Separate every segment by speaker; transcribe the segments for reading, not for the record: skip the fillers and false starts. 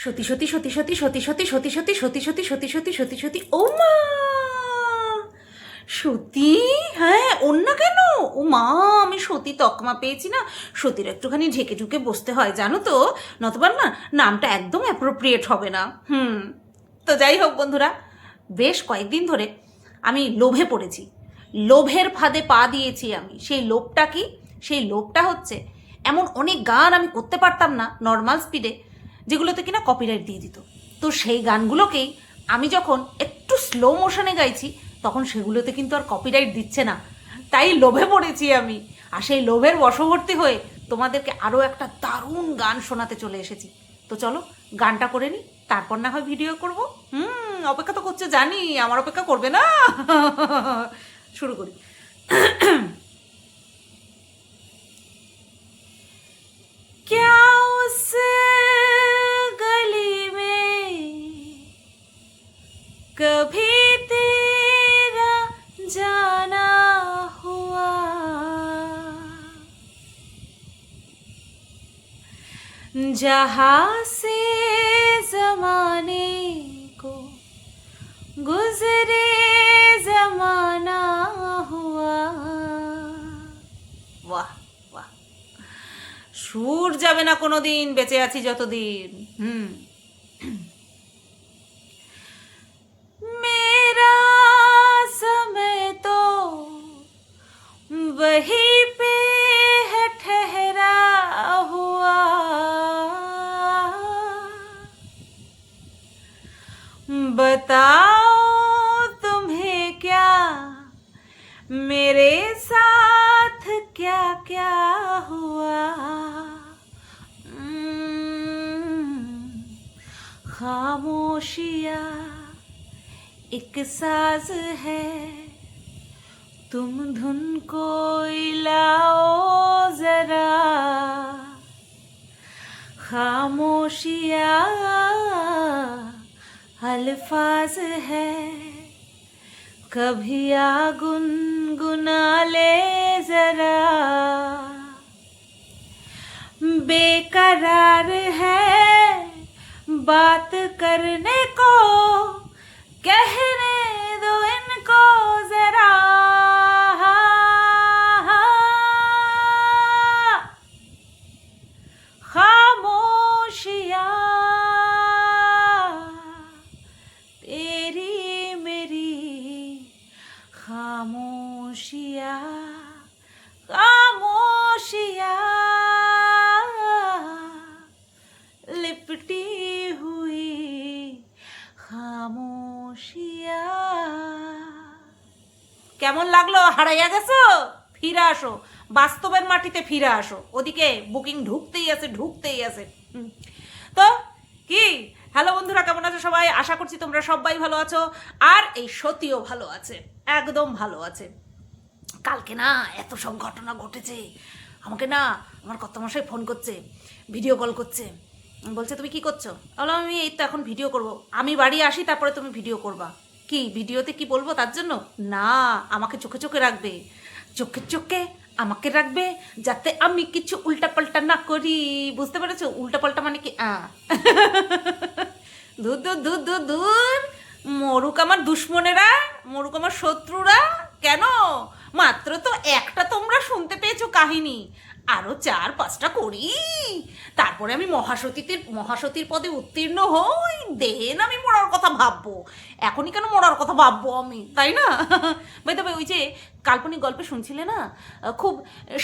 Speaker 1: সত্যি সত্যি সত্যি সত্যি সত্যি সত্যি সত্যি সত্যি সত্যি সত্যি সত্যি সত্যি সত্যি সত্যি ও মা সত্যি। হ্যাঁ অন্য কেন? ও মা আমি সত্যি তকমা পেয়েছি না, সত্যির একটুখানি ঝেঁকে ঝুঁকে বসতে হয় জানো তো, নতবার না নামটা একদম অ্যাপ্রোপ্রিয়েট হবে না। তো যাই হোক বন্ধুরা, বেশ কয়েকদিন ধরে আমি লোভে পড়েছি, লোভের ফাঁদে পা দিয়েছি আমি। সেই লোভটা কি? সেই লোভটা হচ্ছে এমন অনেক গান আমি করতে পারতাম না নর্মাল স্পিডে, যেগুলোতে কিনা কপিরাইট দিয়ে দিত। তো সেই গানগুলোকেই আমি যখন একটু স্লো মোশনে গাইছি, তখন সেগুলোতে কিন্তু আর কপিরাইট দিচ্ছে না। তাই লোভে পড়েছি আমি, আর সেই লোভের বশবর্তী হয়ে তোমাদেরকে আরও একটা দারুণ গান শোনাতে চলে এসেছি। তো চলো গানটা করে নিই, তারপর না হয় ভিডিও করব। অপেক্ষা তো করছে জানি, আমার অপেক্ষা করবে না। শুরু করি। क्या उस गली में कभी तेरा जाना हुआ, जहाँ से जमाने को गुजरे जमाना हुआ। वाह वाह, সুর যাবে না কোনো দিন, বেঁচে আছি যতদিন। मेरा समय तो वहीं पे है ठहरा हुआ, बताओ तुम्हें क्या मेरे साथ क्या क्या हुआ। खामोशिया एक साज है, तुम धुन को लाओ जरा। खामोशिया अल्फाज है, कभी आ गुनगुना ले जरा। बेकरार है बात करने को, कहने दो इनको जरा। खामोशिया तेरी मेरी खामोशिया, खामोशिया लिपटी हुई খামোশিয়া। কেমন লাগলো? হারাইয়া গেছো? ফিরে আসো, বাস্তবের মাটিতে ফিরে আসো। ওদিকে বুকিং ঢুকতেই আছে ঢুকতেই আছে। তো কি হ্যালো বন্ধুরা, কেমন আছো সবাই? আশা করছি তোমরা সবাই ভালো আছো, আর এই সতীও ভালো আছে, একদম ভালো আছে। কালকে না এত সব ঘটনা ঘটেছে, আমাকে না আমার কর্তামশাই ফোন করছে, ভিডিও কল করছে, বলছে তুমি কি করছো? বললাম আমি এই তো এখন ভিডিও করব। আমি বাড়ি আসি তারপরে তুমি ভিডিও করবা। কি ভিডিওতে কি বলবো তার জন্য? না, আমাকে চোখে চোখে রাখবে, চোখে চোখে আমাকে রাখবে, যাতে আমি কিছু উল্টাপাল্টা না করি। বুঝতে পেরেছো? উল্টাপাল্টা মানে কি? দূর দূর দূর দূর দূর, মরুক আমার দুশ্মনেরা, মরুক আমার শত্রুরা। কেন? মাত্র তো একটা তোমরা শুনতে পেয়েছো কাহিনী, আরো 4-5টা করি, তারপরে আমি মহাসতীর পদে উত্তীর্ণ হই, দেন আমি মরার কথা ভাববো। এখনই কেন মরার কথা ভাববো আমি, তাই না? ভাই তবে ওই যে কাল্পনিক গল্পে শুনছিলে না, খুব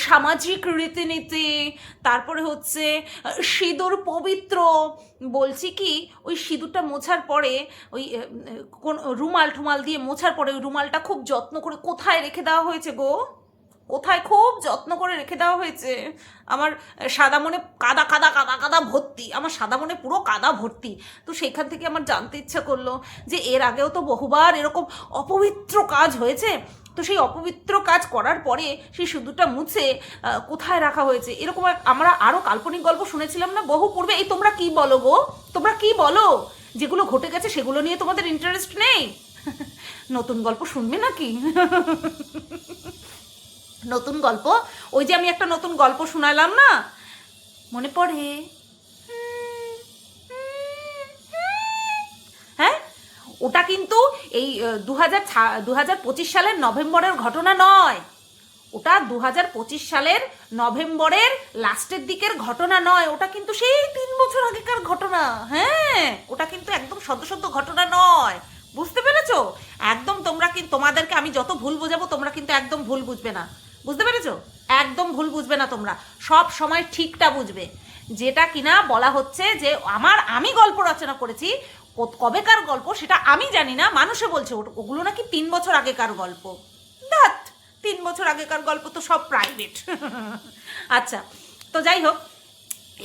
Speaker 1: সামাজিক রীতিনীতি, তারপরে হচ্ছে সিঁদুর পবিত্র। বলছি কি, ওই সিঁদুরটা মোছার পরে ওই কোন রুমাল ঠুমাল দিয়ে মোছার পরে ওই রুমালটা খুব যত্ন করে কোথায় রেখে দেওয়া হয়েছে গো? কোথায় খুব যত্ন করে রেখে দেওয়া হয়েছে। আমার সাদা মনে কাদা কাদা কাদা কাদা ভর্তি, আমার সাদা মনে পুরো কাদা ভর্তি। তো সেইখান থেকে আমার জানতে ইচ্ছা করলো যে এর আগেও তো বহুবার এরকম অপবিত্র কাজ হয়েছে, তো সেই অপবিত্র কাজ করার পরে সেই সিঁদুরটা মুছে কোথায় রাখা হয়েছে। এরকম আমরা আরও কাল্পনিক গল্প শুনেছিলাম না বহু পূর্বে। এই তোমরা কি বলো গো? তোমরা কি বলো? যেগুলো ঘটে গেছে সেগুলো নিয়ে তোমাদের ইন্টারেস্ট নেই? নতুন গল্প শুনবে নাকি? নতুন গল্প, ওই যে আমি একটা নতুন গল্প শোনালাম না, মনে পড়ে? ওটা কিন্তু এই 2025 সালের নভেম্বরের ঘটনা নয়, ওটা 2025 সালের নভেম্বরের লাস্টের দিকের ঘটনা নয়, ওটা কিন্তু সেই 3 বছর আগেকার ঘটনা। হ্যাঁ, ওটা কিন্তু একদম সদ্য ঘটনা নয়, বুঝতে পেরেছো? একদম তোমরা কিন্তু, তোমাদেরকে আমি যত ভুল বোঝাবো তোমরা কিন্তু একদম ভুল বুঝবে না, বুঝতে পেরেছো? একদম ভুল বুঝবে না, তোমরা সব সময় ঠিকটা বুঝবে। যেটা কিনা বলা হচ্ছে যে আমি গল্প রচনা করেছি, কবেকার গল্প সেটা আমি জানি না, মানুষে বলছে ওগুলো নাকি 3 বছর আগেকার গল্প। ধ্যাৎ, 3 বছর আগেকার গল্প তো সব প্রাইভেট। আচ্ছা, তো যাই হোক,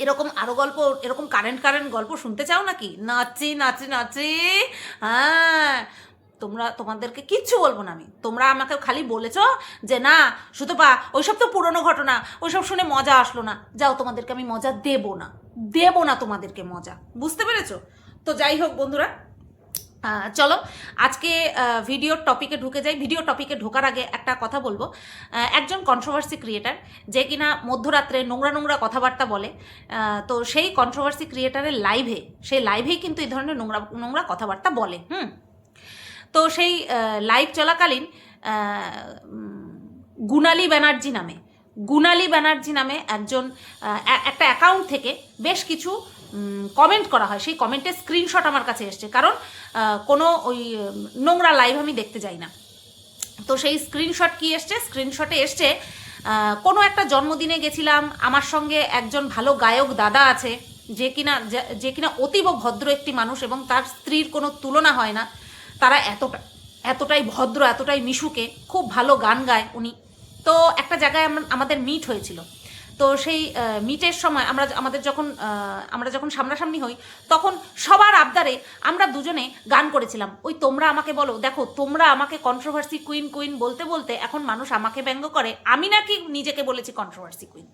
Speaker 1: এরকম আরো গল্প, এরকম কারেন্ট গল্প শুনতে চাও নাকি? নাচি। হ্যাঁ, তোমাদেরকে কিচ্ছু বলবো না আমি, তোমরা আমাকে খালি বলেছো যে না সুতপা ওইসব তো পুরনো ঘটনা, ওইসব শুনে মজা আসলো না। যাও, তোমাদেরকে আমি মজা দেবো না তোমাদেরকে মজা, বুঝতে পেরেছো? তো যাই হোক বন্ধুরা, চলো আজকে ভিডিওর টপিকে ঢুকে যাই। ভিডিও টপিকে ঢোকার আগে একটা কথা বলবো। একজন কন্ট্রোভার্সি ক্রিয়েটার যে কিনা মধ্যরাত্রে নোংরা কথাবার্তা বলে, তো সেই কন্ট্রোভার্সি ক্রিয়েটারের সেই লাইভেই কিন্তু এই ধরনের নোংরা কথাবার্তা বলে। তো সেই লাইভ চলাকালীন গুণালী ব্যানার্জি নামে একজন একটা অ্যাকাউন্ট থেকে বেশ কিছু কমেন্ট করা হয়। সেই কমেন্টের স্ক্রিনশট আমার কাছে এসছে, কারণ কোনো ওই নোংরা লাইভ আমি দেখতে যাই না। তো সেই স্ক্রিনশট কি এসছে? স্ক্রিনশটে এসছে কোনো একটা জন্মদিনে গেছিলাম, আমার সঙ্গে একজন ভালো গায়ক দাদা আছে, যে কিনা অতীব ভদ্র একটি মানুষ এবং তার স্ত্রীর কোনো তুলনা হয় না। তারা এতটাই ভদ্র, এতটাই মিশুকে, খুব ভালো গান গায় উনি। তো একটা জায়গায় আমাদের মিট হয়েছিল। তো সেই মিটের সময় আমরা যখন সামনাসামনি হই, তখন সবার আবদারে আমরা দুজনে গান করেছিলাম। ওই তোমরা আমাকে বলো, দেখো তোমরা আমাকে কন্ট্রোভার্সি কুইন বলতে বলতে এখন মানুষ আমাকে ব্যঙ্গ করে। আমি নাকি নিজেকে বলেছি কন্ট্রোভার্সি কুইন?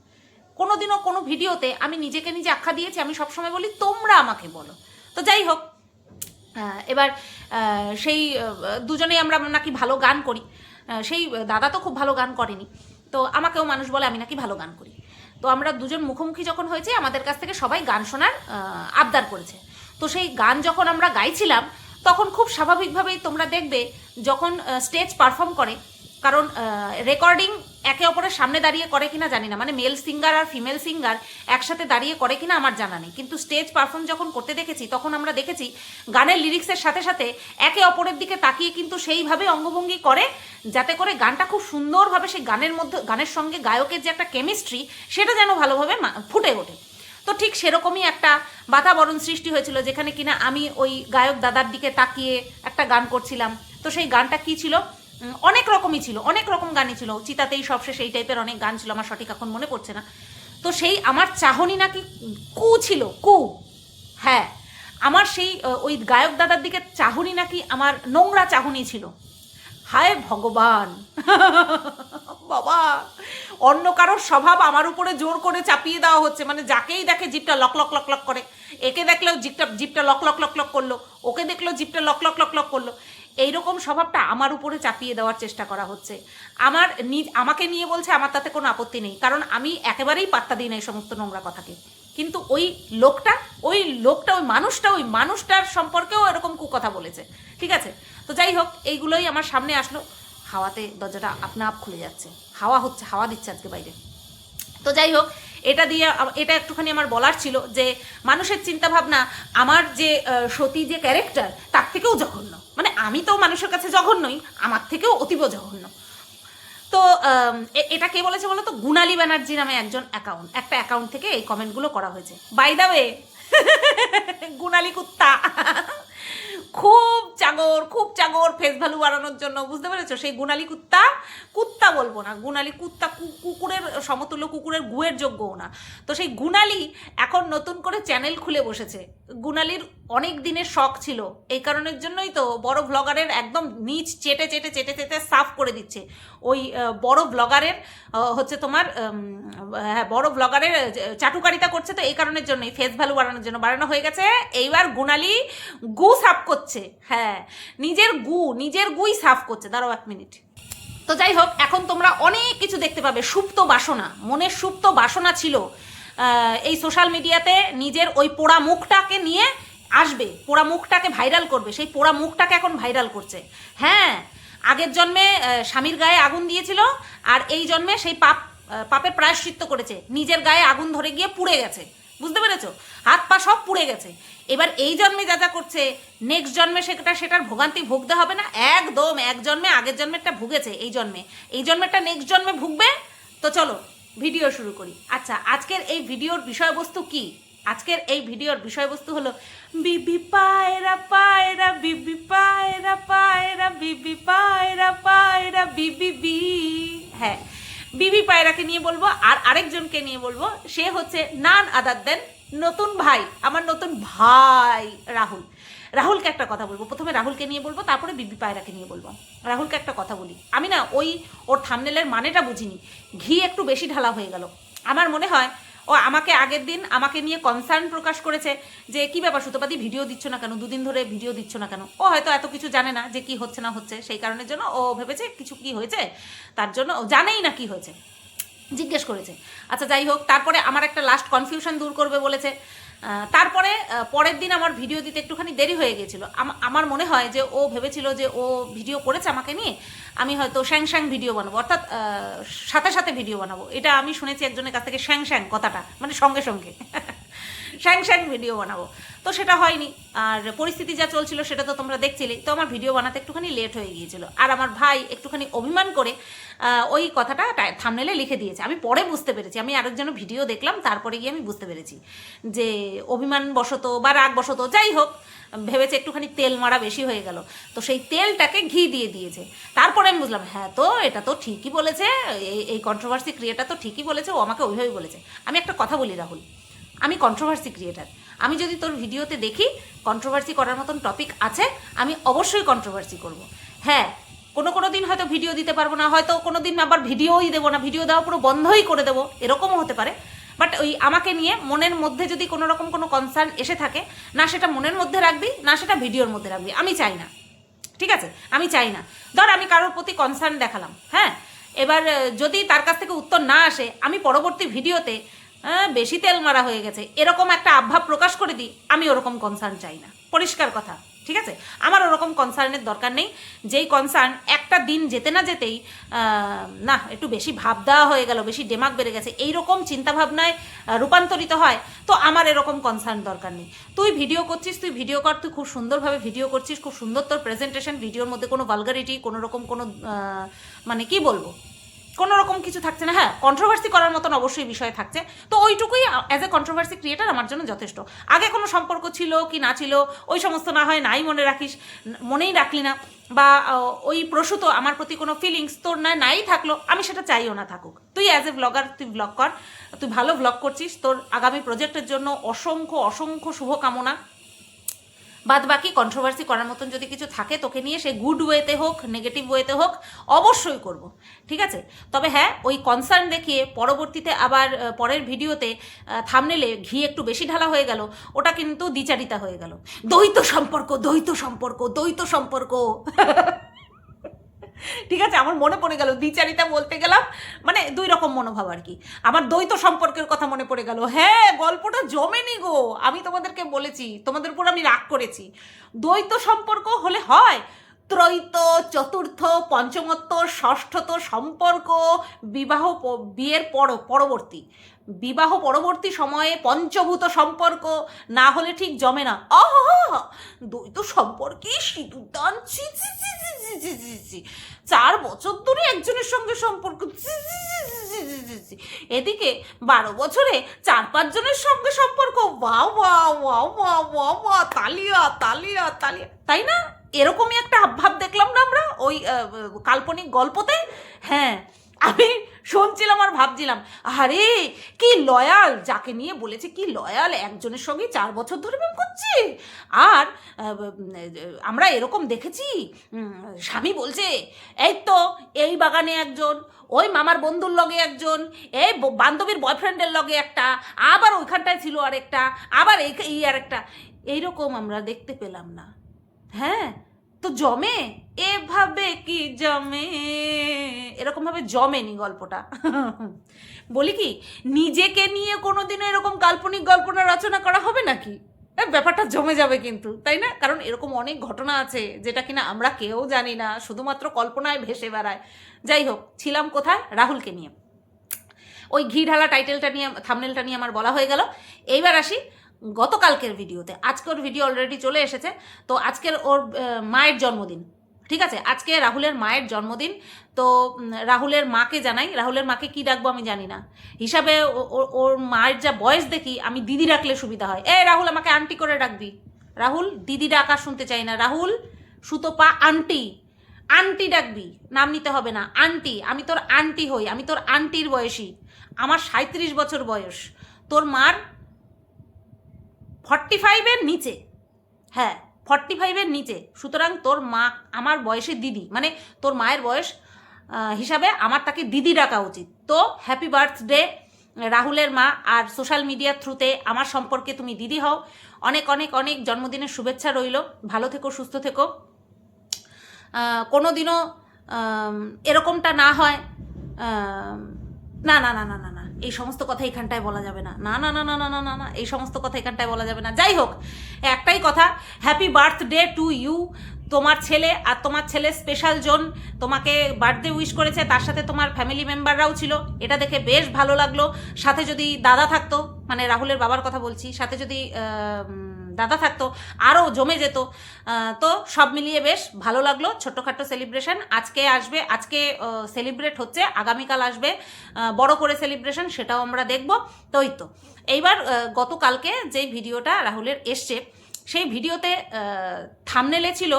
Speaker 1: কোনোদিনও কোনো ভিডিওতে আমি নিজেকে নিজে আখ্যা দিয়েছি? আমি সবসময় বলি তোমরা আমাকে বলো। তো যাই হোক, এবার সেই দুজনেই আমরা নাকি ভালো গান করি। সেই দাদা তো খুব ভালো গান করেনি, তো আমাকেও মানুষ বলে আমি নাকি ভালো গান করি। তো আমরা দুজন মুখোমুখি যখন হয়েছে, আমাদের কাছ থেকে সবাই গান শোনার আবদার করেছে। তো সেই গান যখন আমরা গাইছিলাম, তখন খুব স্বাভাবিকভাবেই তোমরা দেখবে যখন স্টেজ পারফর্ম করে, কারণ রেকর্ডিং একে অপরের সামনে দাঁড়িয়ে করে কিনা জানি না, মানে মেল সিঙ্গার আর ফিমেল সিঙ্গার একসাথে দাঁড়িয়ে করে কিনা আমার জানা নেই, কিন্তু স্টেজ পারফর্ম যখন করতে দেখেছি, তখন আমরা দেখেছি গানের লিরিক্সের সাথে সাথে একে অপরের দিকে তাকিয়ে কিন্তু সেইভাবে অঙ্গভঙ্গি করে, যাতে করে গানটা খুব সুন্দরভাবে সেই গানের সঙ্গে গায়কের যে একটা কেমিস্ট্রি, সেটা যেন ভালোভাবে ফুটে ওঠে। তো ঠিক সেরকমই একটা বাতাবরণ সৃষ্টি হয়েছিল, যেখানে কিনা আমি ওই গায়ক দাদার দিকে তাকিয়ে একটা গান করছিলাম। তো সেই গানটা কি ছিল? অনেক রকমই ছিল, অনেক রকম গানই ছিল, চিতাতেই সবশেষ এই টাইপের অনেক গান ছিল, আমার সঠিক এখন মনে পড়ছে না। তো সেই আমার চাহনি নাকি ছিল, হ্যাঁ, আমার সেই ওই গায়ক দাদার দিকে চাহনি নাকি আমার নোংরা চাহনি ছিল। হায় ভগবান! বাবা, অন্য কারোর স্বভাব আমার উপরে জোর করে চাপিয়ে দেওয়া হচ্ছে, মানে যাকেই দেখে জিপটা লক লক করে, একে দেখলেও জিপটা লক লক করলো, ওকে দেখলেও জিপটা লক লক করলো। এইরকম স্বভাবটা আমার উপরে চাপিয়ে দেওয়ার চেষ্টা করা হচ্ছে। আমাকে নিয়ে বলছে আমার তাতে কোনো আপত্তি নেই, কারণ আমি একেবারেই পাত্তা দিই না এই সমস্ত নোংরা কথাকে। কিন্তু ওই মানুষটার সম্পর্কেও এরকম কুকথা বলেছে, ঠিক আছে? তো যাই হোক, এইগুলোই আমার সামনে আসলো। হাওয়াতে দরজাটা আপনা আপ খুলে যাচ্ছে, হাওয়া দিচ্ছে আজকে বাইরে। তো যাই হোক, এটা একটুখানি আমার বলার ছিল যে মানুষের চিন্তাভাবনা, আমার যে সতী যে ক্যারেক্টার, তার থেকেও জঘন্য। মানে আমি তো মানুষের কাছে জঘন্যই, আমার থেকেও অতীব জঘন্য। তো এটা কে বলেছে বলো তো? গুণালী ব্যানার্জি নামে একটা অ্যাকাউন্ট থেকে এই কমেন্টগুলো করা হয়েছে। বাই দ্য ওয়ে, গুণালী কুত্তা খুব চাগর ফেস ভ্যালু বাড়ানোর জন্য, বুঝতে পেরেছো? সেই গুণালী কুত্তা বলবো না, গুণালী কুত্তা কুকুরের সমতুল্য, কুকুরের গুয়ের যোগ্যও না। তো সেই গুণালী এখন নতুন করে চ্যানেল খুলে বসেছে। গুণালীর অনেক দিনের শখ ছিল, এই কারণের জন্যই তো বড় ব্লগারের একদম নিচ চেটে সাফ করে দিচ্ছে। ওই বড় ব্লগারের হচ্ছে তোমার বড় ব্লগারের চাটুকারিতা করছে, তো এই কারণের জন্যই, ফেস ভ্যালু বাড়ানো হয়ে গেছে। এইবার গুণালী গু সাফ করছে, হ্যাঁ, নিজের গুই সাফ করছে। দাঁড়াও 1 মিনিট। তো যাই হোক, এখন তোমরা অনেক কিছু দেখতে পাবে। মনের সুপ্ত বাসনা ছিল এই সোশ্যাল মিডিয়াতে নিজের ওই পোড়া মুখটাকে নিয়ে আসবে, পোড়া মুখটাকে ভাইরাল করবে, সেই পোড়া মুখটাকে এখন ভাইরাল করছে। হ্যাঁ, আগের জন্মে স্বামীর গায়ে আগুন দিয়েছিল, আর এই জন্মে সেই পাপের প্রায়শ্চিত্ত করেছে, নিজের গায়ে আগুন ধরে গিয়ে পুড়ে গেছে। বুঝতে পেরেছো? হাত পা সব পুড়ে গেছে। এবার এই জন্মে যা যা করছে, নেক্সট জন্মে সেটার ভোগান্তি ভুগতে হবে না? একদম, এক জন্মে আগের জন্মেরটা ভুগেছে, এই জন্মেরটা নেক্সট জন্মে ভুগবে। তো চলো ভিডিও শুরু করি। আচ্ছা, আজকের এই ভিডিওর বিষয়বস্তু কি? আজকের এই ভিডিওর বিষয়বস্তু হলো বিবি পায়রা পায়রা, বিবি পায়রা পায়রা, বিবি পায়রা পায়রা, বিবি বি। হ্যাঁ, বিবি পায়রাকে নিয়ে বলবো, আর আরেকজনকে নিয়ে বলবো। সে হচ্ছে নান আদার দেন নতুন ভাই, আমার নতুন ভাই রাহুল। রাহুলকে একটা কথা বলবো, প্রথমে রাহুলকে নিয়ে বলবো, তারপরে বিবি পায়রাকে নিয়ে বলবো। রাহুলকে একটা কথা বলি, আমি না ওর থাম্বনেলের মানেটা বুঝিনি, ঘি একটু বেশি ঢালা হয়ে গেল। আমার মনে হয় ও আমাকে আগের দিন আমাকে নিয়ে কনসার্ন প্রকাশ করেছে যে কি ব্যাপার সুতপাদি ভিডিও দিচ্ছ না কেন, দুদিন ধরে ভিডিও দিচ্ছ না কেন। ও হয়তো এত কিছু জানে না যে কি হচ্ছে না হচ্ছে, সেই কারণের জন্য ও ভেবেছে কিছু কি হয়েছে, তার জন্য ও জানেই না কি হয়েছে, জিজ্ঞেস করেছে। আচ্ছা যাই হোক, তারপরে আমার একটা লাস্ট কনফিউশন দূর করবে বলেছে। তারপরে পরের দিন আমার ভিডিও দিতে একটুখানি দেরি হয়ে গেছিলো। আমার মনে হয় যে ও ভেবেছিল যে ও ভিডিও করেছে আমাকে নিয়ে, আমি হয়তো শ্যাং শ্যাং ভিডিও বানাবো, অর্থাৎ সাথে সাথে ভিডিও বানাবো। এটা আমি শুনেছি একজনের কাছ থেকে, শ্যাং শ্যাং কথাটা মানে সঙ্গে সঙ্গে শ্যাং শ্যাং ভিডিও বানাবো। তো সেটা হয়নি, আর পরিস্থিতি যা চলছিল সেটা তো তোমরা দেখছিলেই। তো আমার ভিডিও বানাতে একটুখানি লেট হয়ে গিয়েছিল, আর আমার ভাই একটুখানি অভিমান করে ওই কথাটা থাম্বনেলে লিখে দিয়েছে। আমি পরে বুঝতে পেরেছি, আমি আরেকজন ভিডিও দেখলাম, তারপরে গিয়ে আমি বুঝতে পেরেছি যে অভিমান বশত বা রাগ বশত, যাই হোক, ভেবেছে একটুখানি তেল মারা বেশি হয়ে গেল, তো সেই তেলটাকে ঘি দিয়ে দিয়েছে। তারপরে আমি বুঝলাম, হ্যাঁ তো এটা তো ঠিকই বলেছে, এই কন্ট্রোভার্সি ক্রিয়েটার তো ঠিকই বলেছে, ও আমাকে ওইভাবেই বলেছে। আমি একটা কথা বলি রাহুল, আমি কন্ট্রোভার্সি ক্রিয়েটার, আমি যদি তোর ভিডিওতে দেখি কন্ট্রোভার্সি করার মতন টপিক আছে, আমি অবশ্যই কন্ট্রোভার্সি করব। হ্যাঁ, কোনো দিন হয়তো ভিডিও দিতে পারবো না, হয়তো কোনো দিন আবার ভিডিওই দেবো না, ভিডিও দেওয়া পুরো বন্ধই করে দেবো, এরকমও হতে পারে। বাট ওই আমাকে নিয়ে মনের মধ্যে যদি কোনো রকম কোনো কনসার্ন এসে থাকে, না সেটা মনের মধ্যে রাখবি, না সেটা ভিডিওর মধ্যে রাখবি, আমি চাই না। ঠিক আছে, আমি চাই না। ধর আমি কারোর প্রতি কনসার্ন দেখালাম, হ্যাঁ, এবার যদি তার কাছ থেকে উত্তর না আসে, আমি পরবর্তী ভিডিওতে বেশি তেল মারা হয়ে গেছে এরকম একটা আভাব প্রকাশ করে দিই, আমি ওরকম কনসার্ন চাই না, পরিষ্কার কথা। ঠিক আছে, আমার ওরকম কনসার্নের দরকার নেই, যেই কনসার্ন একটা দিন যেতে না যেতেই না একটু বেশি ভাব দেওয়া হয়ে গেল, বেশি ডেমাক বেড়ে গেছে, এইরকম চিন্তাভাবনায় রূপান্তরিত হয়, তো আমার এরকম কনসার্ন দরকার নেই। তুই ভিডিও করছিস, তুই ভিডিও কর, তুই খুব সুন্দরভাবে ভিডিও করছিস, খুব সুন্দর তোর প্রেজেন্টেশন, ভিডিওর মধ্যে কোনো ভালগারিটি, কোনো রকম কোনো মানে কি বলবো, কোনো রকম কিছু থাকছে না। হ্যাঁ, কন্ট্রোভার্সি করার মতন অবশ্যই বিষয় থাকছে, তো ওইটুকুই অ্যাজ এ কন্ট্রোভার্সি ক্রিয়েটার আমার জন্য যথেষ্ট। আগে কোনো সম্পর্ক ছিল কি না ছিল ওই সমস্ত না হয় নাই মনে রাখিস, মনেই রাখলি না, বা ওই প্রসূত আমার প্রতি কোনো ফিলিংস তোর নাই থাকলো, আমি সেটা চাইও না থাকুক। তুই অ্যাজ এ ব্লগার তুই ব্লগ কর, তুই ভালো ব্লগ করছিস, তোর আগামী প্রজেক্টের জন্য অসংখ্য অসংখ্য শুভকামনা। বাদ বাকি কন্ট্রোভার্সি করার মতন যদি কিছু থাকে তোকে নিয়ে, সে গুড ওয়েতে হোক নেগেটিভ ওয়েতে হোক, অবশ্যই করব। ঠিক আছে, তবে হ্যাঁ, ওই কনসার্ন দেখিয়ে পরবর্তীতে আবার পরের ভিডিওতে থাম্বনেলে ঘি একটু বেশি ঢালা হয়ে গেল, ওটা কিন্তু দ্বিচারিতা হয়ে গেল। দ্বৈত সম্পর্ক, দ্বৈত সম্পর্ক, দ্বৈত সম্পর্ক ঠিক আছে, আমার মনে পড়ে গেল, দ্বিচারিতা বলতে গেলাম, মানে দুই রকম মনোভাব আর কি। আমার দ্বৈত সম্পর্কের কথা মনে পড়ে গেল। হ্যাঁ, গল্পটা জমেনি গো, আমি তোমাদেরকে বলেছি, তোমাদের উপর আমি রাগ করেছি। দ্বৈত সম্পর্ক হলে হয় ত্রৈত, চতুর্থ, পঞ্চমত্ব, ষষ্ঠত সম্পর্ক, বিয়ের পরবর্তী, বিবাহ পরবর্তী সময়ে পঞ্চভূত সম্পর্ক না হলে ঠিক জমে না। দ্বৈত সম্পর্কে সিঁদুরদান, 4 বছর ধরে একজনের সঙ্গে সম্পর্ক, এদিকে 12 বছরে 4-5 জনের সঙ্গে সম্পর্ক, wow wow wow wow wow wow, তালিয়া তালিয়া তালিয়া, তাই না? এরকমই একটা ভাব দেখলাম না আমরা ওই কাল্পনিক গল্পতে। হ্যাঁ, আমি শুনছিলাম আর ভাবছিলাম, আরে কি লয়াল, যাকে নিয়ে বলেছে কি লয়াল, একজনের সঙ্গে 4 বছর ধরে প্রেম করছে। আর আমরা এরকম দেখেছি, স্বামী বলছে এই তো এই বাগানে একজন, ওই মামার বন্ধুর লগে একজন, এই বান্ধবীর বয়ফ্রেন্ডের লগে একটা, আবার ওইখানটায় ছিল আরেকটা, আবার এই আরেকটা, এইরকম আমরা দেখতে পেলাম না। হ্যাঁ, তো জমে এভাবে কি জমে, এরকমভাবে জমেনি গল্পটা। বলি কি, নিজেকে নিয়ে কোনোদিনও এরকম কাল্পনিক গল্পনা রচনা করা হবে নাকি? ব্যাপারটা জমে যাবে কিন্তু, তাই না? কারণ এরকম অনেক ঘটনা আছে যেটা কিনা আমরা কেউ জানি না, শুধুমাত্র কল্পনায় ভেসে বেড়ায়। যাই হোক, ছিলাম কোথায়? রাহুলকে নিয়ে। ওই ঘি ঢালা টাইটেলটা নিয়ে, থাম্বনেলটা নিয়ে আমার বলা হয়ে গেল। এইবার আসি গতকালকের ভিডিওতে। আজকে ওর ভিডিও অলরেডি চলে এসেছে। তো আজকের ওর মায়ের জন্মদিন, ঠিক আছে? আজকে রাহুলের মায়ের জন্মদিন। তো রাহুলের মাকে জানাই, রাহুলের মাকে কি ডাকবো আমি জানি না, হিসাবে ওর মায়ের যা বয়স দেখি আমি দিদি ডাকলে সুবিধা হয়। রাহুল, আমাকে আন্টি করে ডাকবি। রাহুল, দিদি ডাকা শুনতে চাই না। রাহুল, সুতপা আন্টি, আন্টি ডাকবি, নাম নিতে হবে না, আন্টি। আমি তোর আন্টি হই, আমি তোর আন্টির বয়সী। আমার 37 বছর বয়স, তোর মার 45-এর নিচে। হ্যাঁ, 45-এর নিচে। সুতরাং তোর মা আমার বয়সের দিদি, মানে তোর মায়ের বয়স হিসাবে আমার তাকে দিদি ডাকা উচিত। তো হ্যাপি বার্থডে রাহুলের মা। আর সোশ্যাল মিডিয়ার থ্রুতে আমার সম্পর্কে তুমি দিদি হও। অনেক অনেক অনেক জন্মদিনের শুভেচ্ছা রইল। ভালো থেকো, সুস্থ থেকো। কোনো দিনও এরকমটা না হয়। না না না না না না, এই সমস্ত কথা এখানটায় বলা যাবে না। না না না না না না না না, এই সমস্ত কথা এখানটায় বলা যাবে না। যাই হোক, একটাই কথা, হ্যাপি বার্থডে টু ইউ। তোমার ছেলে আর তোমার ছেলে স্পেশাল জন তোমাকে বার্থডে উইশ করেছে, তার সাথে তোমার ফ্যামিলি মেম্বাররাও ছিল। এটা দেখে বেশ ভালো লাগলো। সাথে যদি দাদা থাকতো, মানে রাহুলের বাবার কথা বলছি, সাথে যদি দাদা থাকতো আরও জমে যেত। তো সব মিলিয়ে বেশ ভালো লাগলো। ছোট্টখাট্টো সেলিব্রেশন আজকে আসবে, আজকে সেলিব্রেট হচ্ছে, আগামীকাল আসবে বড় করে সেলিব্রেশন, সেটাও আমরা দেখব। তো এই তো এইবার গতকালকে যেই ভিডিওটা রাহুলের এসছে, সেই ভিডিওতে থাম্বনেলে ছিল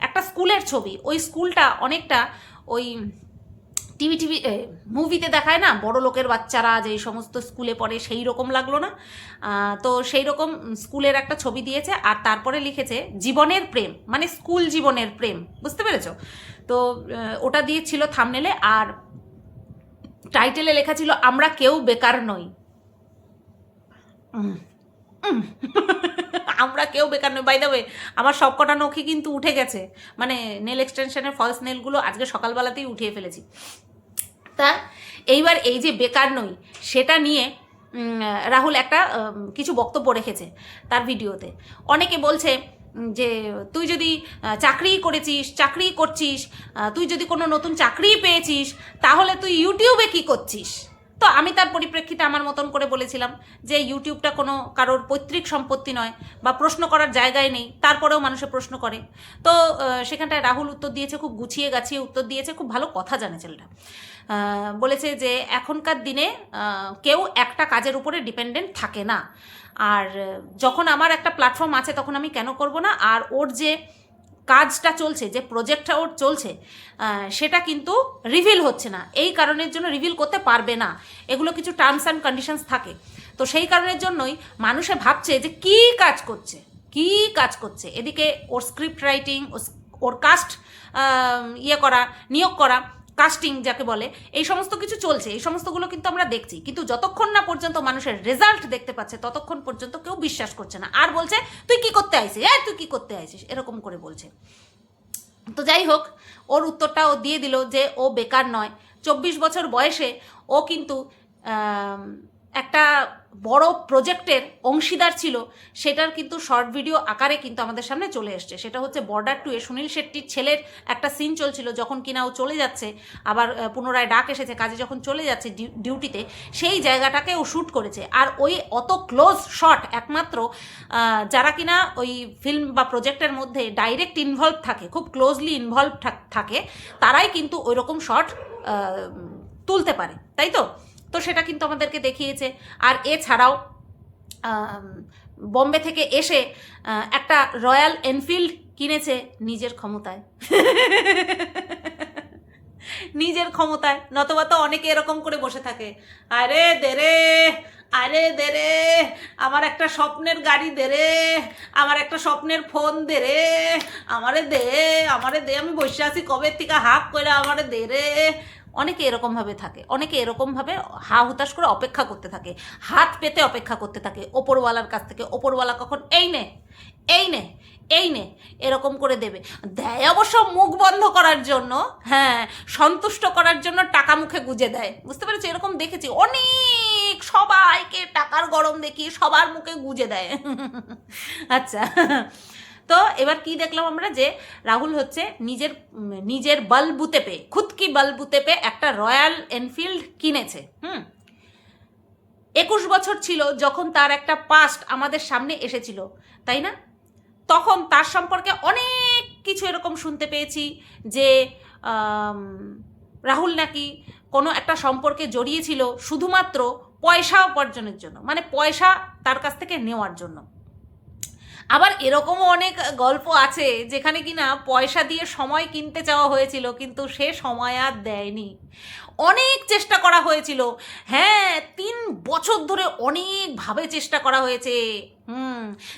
Speaker 1: একটা স্কুলের ছবি। ওই স্কুলটা অনেকটা ওই টিভি মুভিতে দেখায় না, বড় লোকের বাচ্চারা যেই সমস্ত স্কুলে পড়ে, সেই রকম লাগলো না? তো সেই রকম স্কুলের একটা ছবি দিয়েছে, আর তারপরে লিখেছে জীবনের প্রেম, মানে স্কুল জীবনের প্রেম। বুঝতে পেরেছো? তো ওটা দিয়েছিল থাম্বনেলে, আর টাইটেলে লেখা ছিল আমরা কেউ বেকার নই। আমরা কেউ বেকার নই। বাই দ্য ওয়ে, আমার সবকটা নখই কিন্তু উঠে গেছে, মানে নেল এক্সটেনশনের ফলস নেলগুলো আজকে সকালবেলাতেই উঠিয়ে ফেলেছি। তা এইবার এই যে বেকার নই, সেটা নিয়ে রাহুল একটা কিছু বক্তব্য রেখেছে তার ভিডিওতে। অনেকে বলছে যে তুই যদি চাকরি করছিস, তুই যদি কোনো নতুন চাকরি পেয়েছিস, তাহলে তুই ইউটিউবে কি করছিস? তো আমি তার পরিপ্রেক্ষিতে আমার মতন করে বলেছিলাম যে ইউটিউবটা কোনো কারোর পৈতৃক সম্পত্তি নয়, বা প্রশ্ন করার জায়গায় নেই, তারপরেও মানুষে প্রশ্ন করে। তো সেখানটায় রাহুল উত্তর দিয়েছে, খুব গুছিয়ে গাছিয়ে উত্তর দিয়েছে, খুব ভালো কথা জানে ছেলেটা। বলেছে যে এখনকার দিনে কেউ একটা কাজের উপরে ডিপেন্ডেন্ট থাকে না, আর যখন আমার একটা প্ল্যাটফর্ম আছে তখন আমি কেন করব না। আর ওর যে কাজটা চলছে, যে প্রজেক্টটা ওর চলছে, সেটা কিন্তু রিভিল হচ্ছে না। এই কারণের জন্য রিভিল করতে পারবে না, এগুলো কিছু টার্মস অ্যান্ড কন্ডিশনস থাকে। তো সেই কারণের জন্যই মানুষে ভাবছে যে কী কাজ করছে। এদিকে ওর স্ক্রিপ্ট রাইটিং, ওর কাস্ট নিয়োগ করা, কাস্টিং যাকে বলে, এই সমস্ত কিছু চলছে। এই সমস্তগুলো কিন্তু আমরা দেখছি, কিন্তু যতক্ষণ না পর্যন্ত মানুষের রেজাল্ট দেখতে পাচ্ছে ততক্ষণ পর্যন্ত কেউ বিশ্বাস করছে না, আর বলছে তুই কি করতে আইছিস, এরকম করে বলছে। তো যাই হোক, ওর উত্তরটা ও দিয়ে দিল যে ও বেকার নয়। 24 বছর বয়সে ও কিন্তু একটা বড় প্রজেক্টের অংশীদার ছিল, সেটার কিন্তু শর্ট ভিডিও আকারে কিন্তু আমাদের সামনে চলে এসছে। সেটা হচ্ছে বর্ডার 2-এ সুনীল শেট্টির ছেলের একটা সিন চলছিল, যখন কিনা ও চলে যাচ্ছে, আবার পুনরায় ডাক এসেছে কাজে, যখন চলে যাচ্ছে ডিউটিতে, সেই জায়গাটাকে ও শ্যুট করেছে। আর ওই অত ক্লোজ শট একমাত্র যারা কিনা ওই ফিল্ম বা প্রজেক্টের মধ্যে ডাইরেক্ট ইনভলভ থাকে, খুব ক্লোজলি ইনভলভ থাকে, তারাই কিন্তু ওই রকম শট তুলতে পারে, তাই তো? তো সেটা কিন্তু আমাদেরকে দেখিয়েছে। আর এছাড়াও বম্বে থেকে এসে একটা রয়্যাল এনফিল্ড কিনেছে নিজের ক্ষমতায়। নতবা তো অনেকে এরকম করে বসে থাকে, আরে দে রে, আমার একটা স্বপ্নের গাড়ি দে রে, আমার একটা স্বপ্নের ফোন দে রে, আমারে দে, আমি বসে আছি কবে থেকে হাঁক করে, আমারে দে রে। অনেকে এরকমভাবে থাকে, অনেকে এরকমভাবে হা হুতাশ করে অপেক্ষা করতে থাকে, হাত পেতে অপেক্ষা করতে থাকে ওপরওয়ালার কাছ থেকে। ওপরওয়ালা কখন এই নে এরকম করে দেয় অবশ্য মুখ বন্ধ করার জন্য, হ্যাঁ, সন্তুষ্ট করার জন্য টাকা মুখে গুজে দেয়। বুঝতে পেরেছি? এরকম দেখেছি, অনেক সবাইকে টাকার গরম দেখিয়ে সবার মুখে গুজে দেয়। আচ্ছা, তো এবার কি দেখলাম আমরা, যে রাহুল হচ্ছে নিজের বলবুতে পে, খুদ কি বলবুতে পে একটা রয়্যাল এনফিল্ড কিনেছে। 21 বছর ছিল যখন তার একটা পাস্ট আমাদের সামনে এসেছিল, তাই না? তখন তার সম্পর্কে অনেক কিছু এরকম শুনতে পেয়েছি যে রাহুল নাকি কোনো একটা সম্পর্কে জড়িয়েছিল শুধুমাত্র পয়সা উপার্জনের জন্য, মানে পয়সা তার কাছ থেকে নেওয়ার জন্য। আবার এরকমও অনেক গল্প আছে যেখানে কিনা পয়সা দিয়ে সময় কিনতে চাওয়া হয়েছিল, কিন্তু সে সময় আর দেয়নি। অনেক চেষ্টা করা হয়েছিল, হ্যাঁ 3 বছর ধরে অনেকভাবে চেষ্টা করা হয়েছে।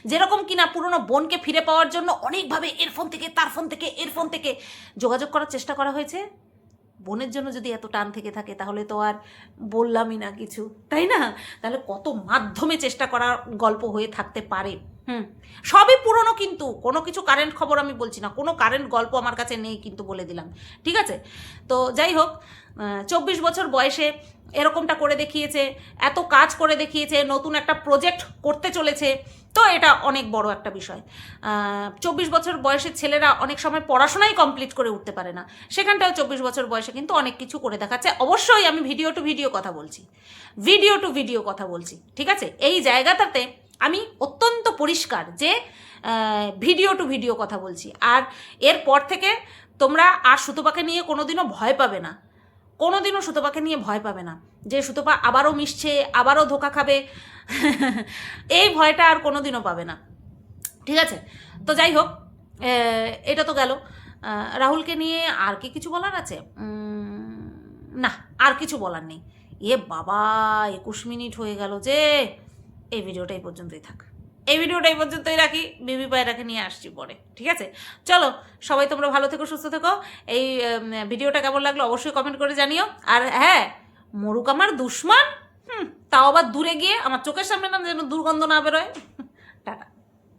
Speaker 1: যেরকম কিনা পুরনো বোনকে ফিরে পাওয়ার জন্য অনেকভাবে এর ফোন থেকে, তার ফোন থেকে, এর ফোন থেকে যোগাযোগ করার চেষ্টা করা হয়েছে। বোনের জন্য যদি এত টান থেকে থাকে তাহলে তো আর বললামই না কিছু, তাই না? তাহলে কত মাধ্যমে চেষ্টা করার গল্প হয়ে থাকতে পারে। সবই পুরনো, কিন্তু কোনো কিছু কারেন্ট খবর আমি বলছি না, কোনো কারেন্ট গল্প আমার কাছে নেই কিন্তু, বলে দিলাম, ঠিক আছে? তো যাই হোক, 24 বছর বয়সে এরকমটা করে দেখিয়েছে, এত কাজ করে দেখিয়েছে, নতুন একটা প্রজেক্ট করতে চলেছে, তো এটা অনেক বড় একটা বিষয়। 24 বছর বয়সের ছেলেরা অনেক সময় পড়াশোনাই কমপ্লিট করে উঠতে পারে না, সেখানটাও 24 বছর বয়সে কিন্তু অনেক কিছু করে দেখাচ্ছে। অবশ্যই আমি ভিডিও টু ভিডিও কথা বলছি, ঠিক আছে? এই জায়গাটাতে আমি অত্যন্ত পরিষ্কার যে ভিডিও টু ভিডিও কথা বলছি। আর এরপর থেকে তোমরা আর সুতপাকে নিয়ে কোনোদিনও ভয় পাবে না, কোনোদিনও সুতপাকে নিয়ে ভয় পাবে না যে সুতপা আবারও মিশছে, আবারও ধোকা খাবে, এই ভয়টা আর কোনোদিনও পাবে না, ঠিক আছে? তো যাই হোক, এটা তো গেল। রাহুলকে নিয়ে আর কি কিছু বলার আছে? না, আর কিছু বলার নেই। এ বাবা, 21 মিনিট হয়ে গেল যে। এই ভিডিওটা এই পর্যন্তই থাক, এই ভিডিওটা এই পর্যন্তই রাখি, বেবি পায়রাকে নিয়ে আসছি পরে, ঠিক আছে? চলো, সবাই তোমরা ভালো থেকো, সুস্থ থেকো। এই ভিডিওটা কেমন লাগলো অবশ্যই কমেন্ট করে জানিও। আর হ্যাঁ, মরুক আমার দুশমন, তাও আবার দূরে গিয়ে, আমার চোখের সামনে না যেন দুর্গন্ধ না বেরোয়।